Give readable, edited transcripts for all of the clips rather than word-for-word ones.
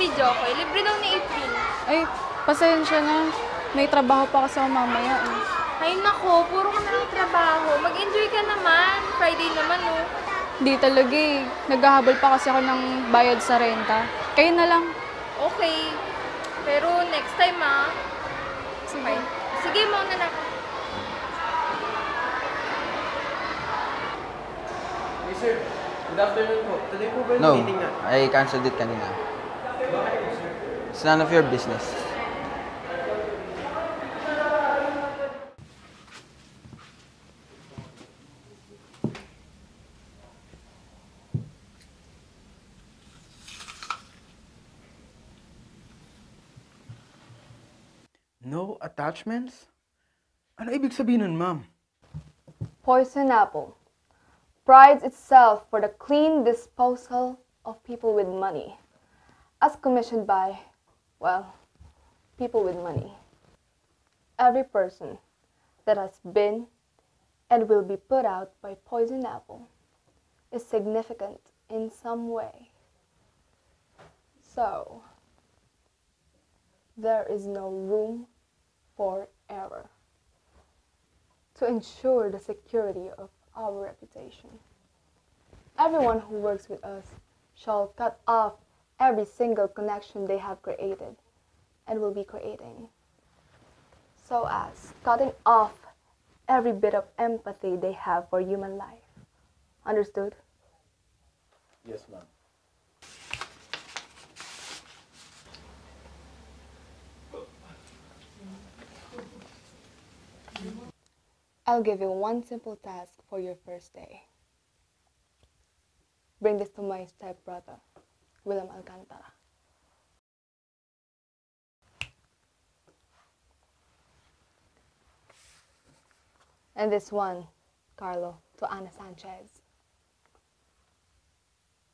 ni Jokoy. Libre daw ni April. Ay, pasensya na. May trabaho pa kasi ako mamaya eh. Ay nako, puro ka na lang trabaho. Mag-enjoy ka naman. Friday naman, oh. Hindi talaga eh. Naghahabol pa kasi ako ng bayad sa renta. Kayo na lang. Okay. Pero next time, ah. Sige. Sige, mauna na ako. Hey sir, good afternoon po. Tuloy po ba yung No, meeting na? I canceled it kanina. It's none of your business. No attachments? Ano ibig sabihin nun, ma'am? Poison apple prides itself for the clean disposal of people with money, as commissioned by, well, people with money. Every person that has been and will be put out by Poison Apple is significant in some way. So, there is no room for error to ensure the security of our reputation. Everyone who works with us shall cut off every single connection they have created and will be creating, so as cutting off every bit of empathy they have for human life. Understood? Yes, ma'am. I'll give you one simple task for your first day. Bring this to my stepbrother, William Alcantara. And this one, Carlo, to Ana Sanchez.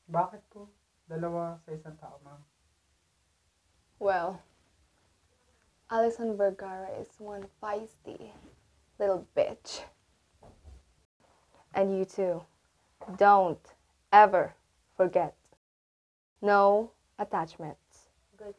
Bakit po? Dalawa sa isang tao, ma'am. Well, Alison Vergara is one feisty little bitch. And you too, don't ever forget, no attachments. Good.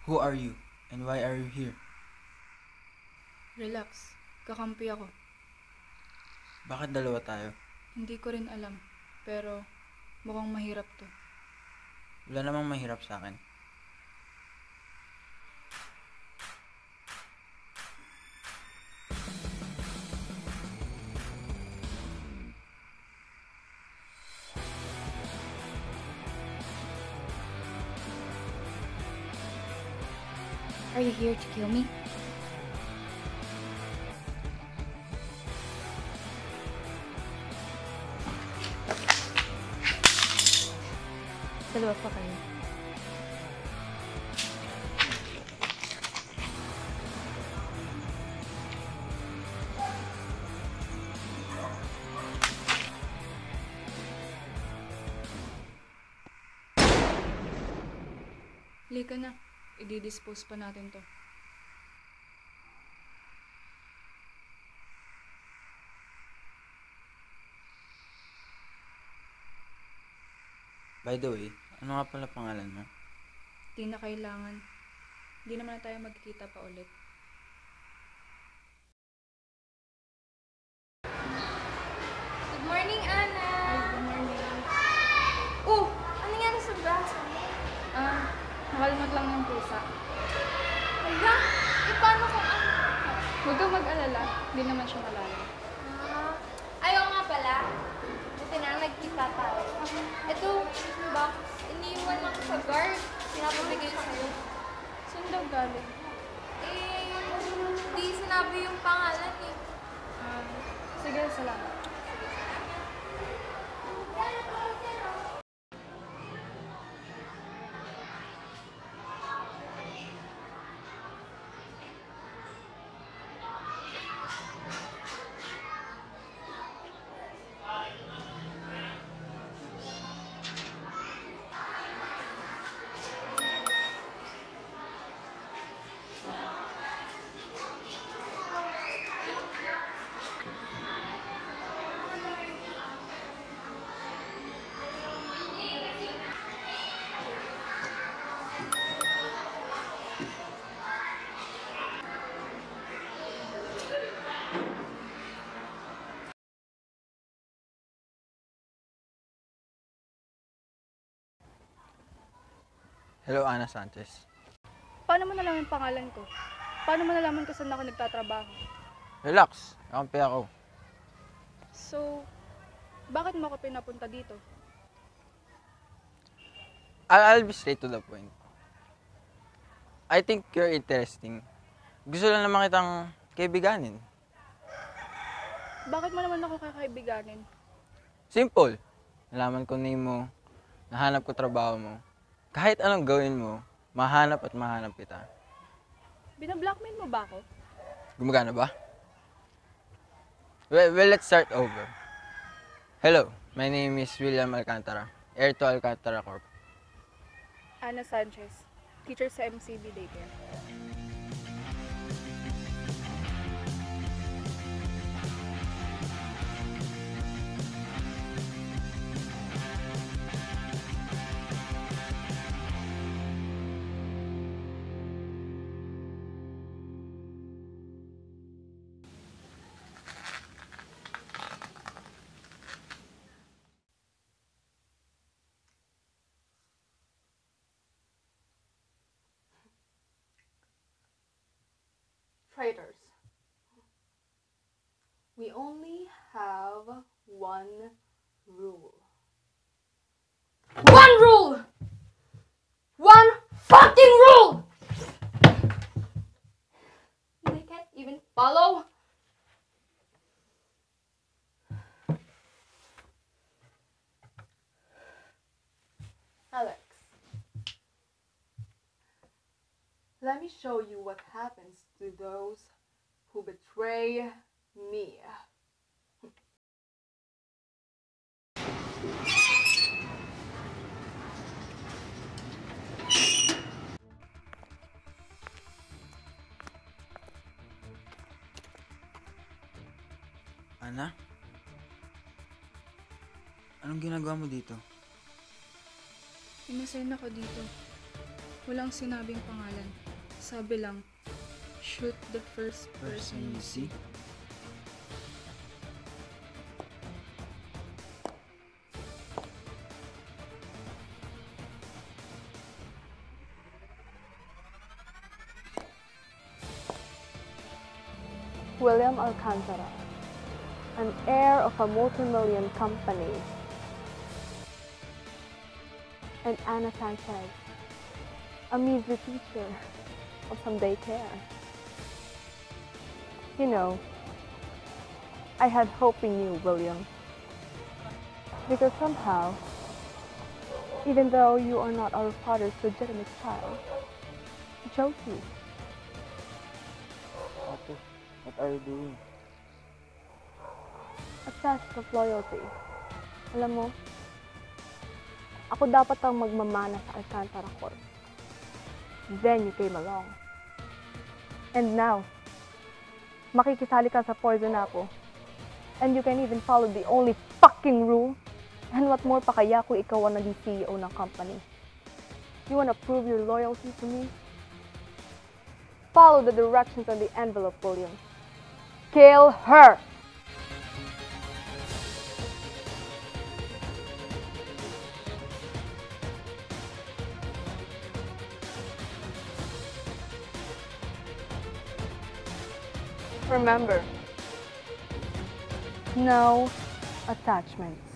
Who are you? And why are you here? Relax. Kakampi ako. Bakit dalawa tayo? Hindi ko rin alam. Pero mukhang mahirap to. Wala namang mahirap sa akin. Are you here to kill me? Dalawa pa kayo. Lika na. I-dispose pa natin to. By the way, ano nga pala pangalan mo? Di na kailangan. Di naman na tayo magkikita pa ulit. Good morning, Ana. Ay, good morning. Oh, ano nangyari sa braso mo? Nakalmot lang ng pusa. Hala, paano kung ano? Huwag kang mag-alala. Di naman siya malalim. Ayaw nga pala. Buti na nagkita tayo. Ito, box. Iniwan lang sa guard. Pinapabigay sa'yo. Saan daw galing? Di sinabi yung pangalan eh. Sige, salamat. Hello, Ana Sanchez. Paano mo nalaman yung pangalan ko? Paano mo nalaman kung saan ako nagtatrabaho? Relax, kakampi ako. So, bakit mo ako pinapunta dito? I'll be straight to the point. I think you're interesting. Gusto lang naman kitang kaibiganin. Bakit mo naman ako kakaibiganin? Simple. Nalaman ko name mo, nahanap ko trabaho mo. Kahit anong gawin mo, mahanap at mahanap kita. Binablockmail mo ba ako? Gumagana ba? Well, let's start over. Hello, my name is William Alcantara, heir to Alcantara Corp. Ana Sanchez, teacher sa MCB Daycare. Traitors. We only have one rule. One rule! One fucking rule! They can't even follow. Alex, let me show you what happens to those who betray me. Ana? Anong ginagawa mo dito? Inasign ako dito. Walang sinabing pangalan. Sabi lang, shoot the first person you see. William Alcantara, an heir of a multi-million company, and Ana Sanchez, a measly teacher of some daycare. You know, I had hope in you, William, because somehow, even though you are not our father's legitimate child, I chose you. What are you doing? A test of loyalty. Alam mo, ako dapat ang magmamana sa Alcantara Corp. Then you came along. And now, makikisali ka sa Poison Apple. And you can even follow the only fucking rule. And what more pa kaya kung ikaw ang naging CEO ng company? You wanna prove your loyalty to me? Follow the directions on the envelope, William. Kill her! Remember, no attachments.